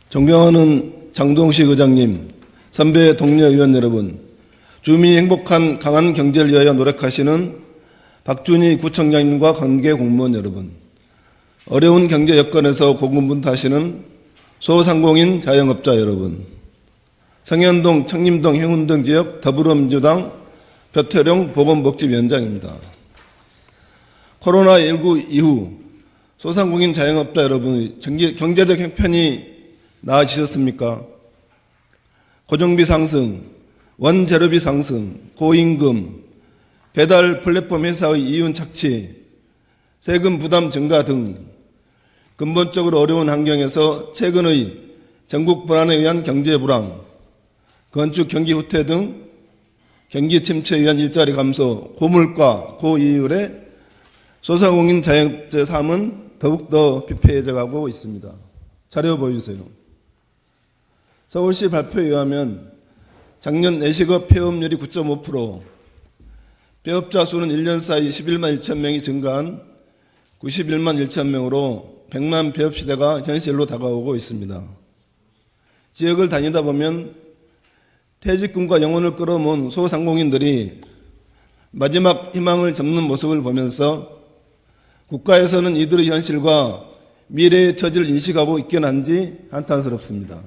존경하는 장동식 의장님, 선배 동료 의원 여러분, 주민이 행복한 강한 경제를 위하여 노력하시는 박준희 구청장님과 관계 공무원 여러분, 어려운 경제 여건에서 고군분투하시는 소상공인 자영업자 여러분, 성현동, 청림동, 행운동 지역 더불어민주당 표태룡 보건복지위원장입니다. 코로나19 이후 소상공인 자영업자 여러분의 경제적 형편이 나아지셨습니까? 고정비 상승, 원재료비 상승, 고임금, 배달 플랫폼 회사의 이윤 착취, 세금 부담 증가 등 근본적으로 어려운 환경에서 최근의 전국 불안에 의한 경제 불황, 건축 경기 후퇴 등 경기 침체에 의한 일자리 감소, 고물가, 고이율의 소상공인 자영업자 삶은 더욱더 피폐해져 가고 있습니다. 자료 보여주세요. 서울시 발표에 의하면 작년 내식업 폐업률이 9.5%, 폐업자 수는 1년 사이 11만 1천 명이 증가한 91만 1천 명으로 100만 폐업 시대가 현실로 다가오고 있습니다. 지역을 다니다 보면 퇴직금과 영혼을 끌어모은 소상공인들이 마지막 희망을 접는 모습을 보면서 국가에서는 이들의 현실과 미래의 처지를 인식하고 있긴 한지 한탄스럽습니다.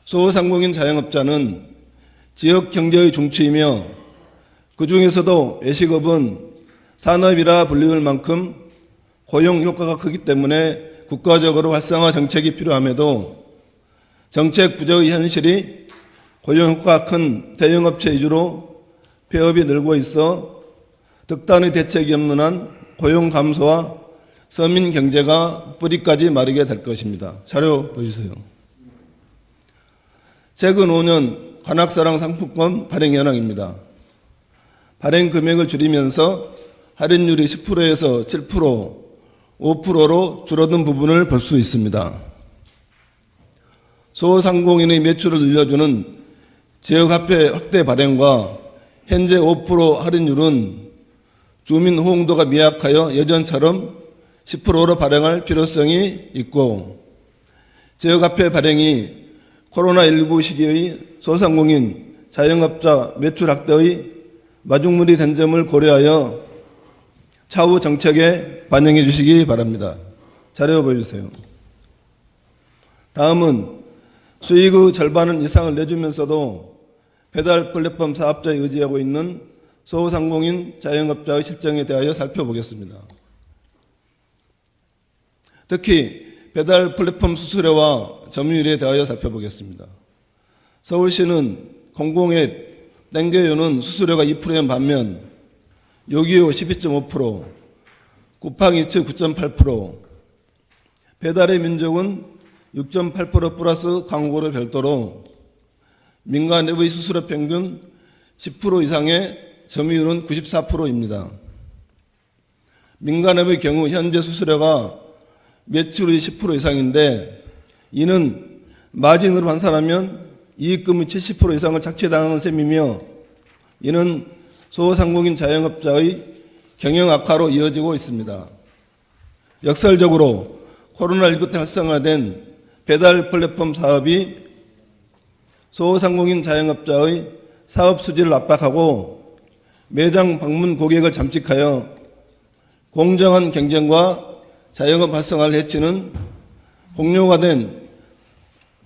소상공인 자영업자는 지역 경제의 중추이며 그중에서도 외식업은 산업이라 불리울 만큼 고용 효과가 크기 때문에 국가적으로 활성화 정책이 필요함에도 정책 부족의 현실이 고용 효과가 큰 대형업체 위주로 폐업이 늘고 있어 특단의 대책이 없는 한 고용 감소와 서민 경제가 뿌리까지 마르게 될 것입니다. 자료 보여주세요. 최근 5년 관악사랑 상품권 발행 현황입니다. 발행 금액을 줄이면서 할인율이 10%에서 7%, 5%로 줄어든 부분을 볼 수 있습니다. 소상공인의 매출을 늘려주는 지역화폐 확대 발행과 현재 5% 할인율은 주민 호응도가 미약하여 예전처럼 10%로 발행할 필요성이 있고, 지역화폐 발행이 코로나19 시기의 소상공인 자영업자 매출 확대의 마중물이 된 점을 고려하여 차후 정책에 반영해 주시기 바랍니다. 자료 보여주세요. 다음은 수익의 절반은 이상을 내주면서도 배달 플랫폼 사업자에 의지하고 있는 소상공인 자영업자의 실정에 대하여 살펴보겠습니다. 특히 배달 플랫폼 수수료와 점유율에 대하여 살펴보겠습니다. 서울시는 공공앱 땡겨요는 수수료가 2%인 반면 요기요 12.5%, 쿠팡이츠 9.8%, 배달의 민족은 6.8% 플러스 광고료 별도로 민간앱의 수수료 평균 10% 이상의 점유율은 94%입니다. 민간앱의 경우 현재 수수료가 매출의 10% 이상인데 이는 마진으로 환산하면 이익금의 70% 이상을 착취당하는 셈이며 이는 소상공인 자영업자의 경영 악화로 이어지고 있습니다. 역설적으로 코로나19 때 활성화된 배달 플랫폼 사업이 소상공인 자영업자의 사업 수지를 압박하고 매장 방문 고객을 잠식하여 공정한 경쟁과 자영업 활성화를 해치는 공료가 된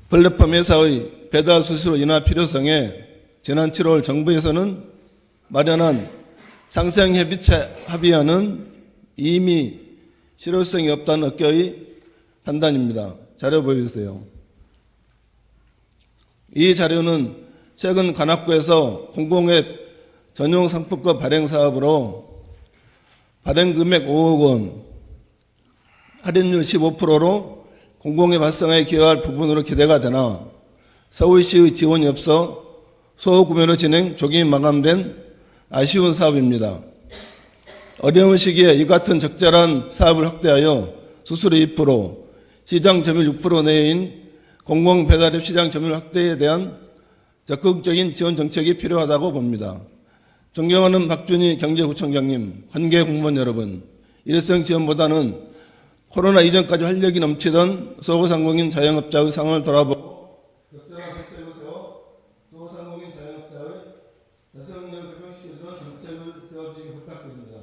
플랫폼 회사의 배달 수수료 인하 필요성에 지난 7월 정부에서는 마련한 상생협의체 합의안은 이미 실효성이 없다는 업계의 판단입니다. 자료 보여주세요. 이 자료는 최근 관악구에서 공공앱 전용 상품권 발행 사업으로 발행 금액 5억 원, 할인율 15%로 공공앱 활성화에 기여할 부분으로 기대가 되나 서울시의 지원이 없어 소구매로 진행 조기 마감된 아쉬운 사업입니다. 어려운 시기에 이 같은 적절한 사업을 확대하여 수수료 2%, 시장 점유율 6% 내외인 공공배달앱 시장 점유율 확대에 대한 적극적인 지원 정책이 필요하다고 봅니다. 존경하는 박준희 경제구청장님, 관계 공무원 여러분, 일회성 지원보다는 코로나 이전까지 활력이 넘치던 소상공인 자영업자의 상황을 돌아보고 적절한 대책을 세워 소상공인 자영업자의 자생력을 회복시켜주는 정책을 세워주시기 부탁드립니다.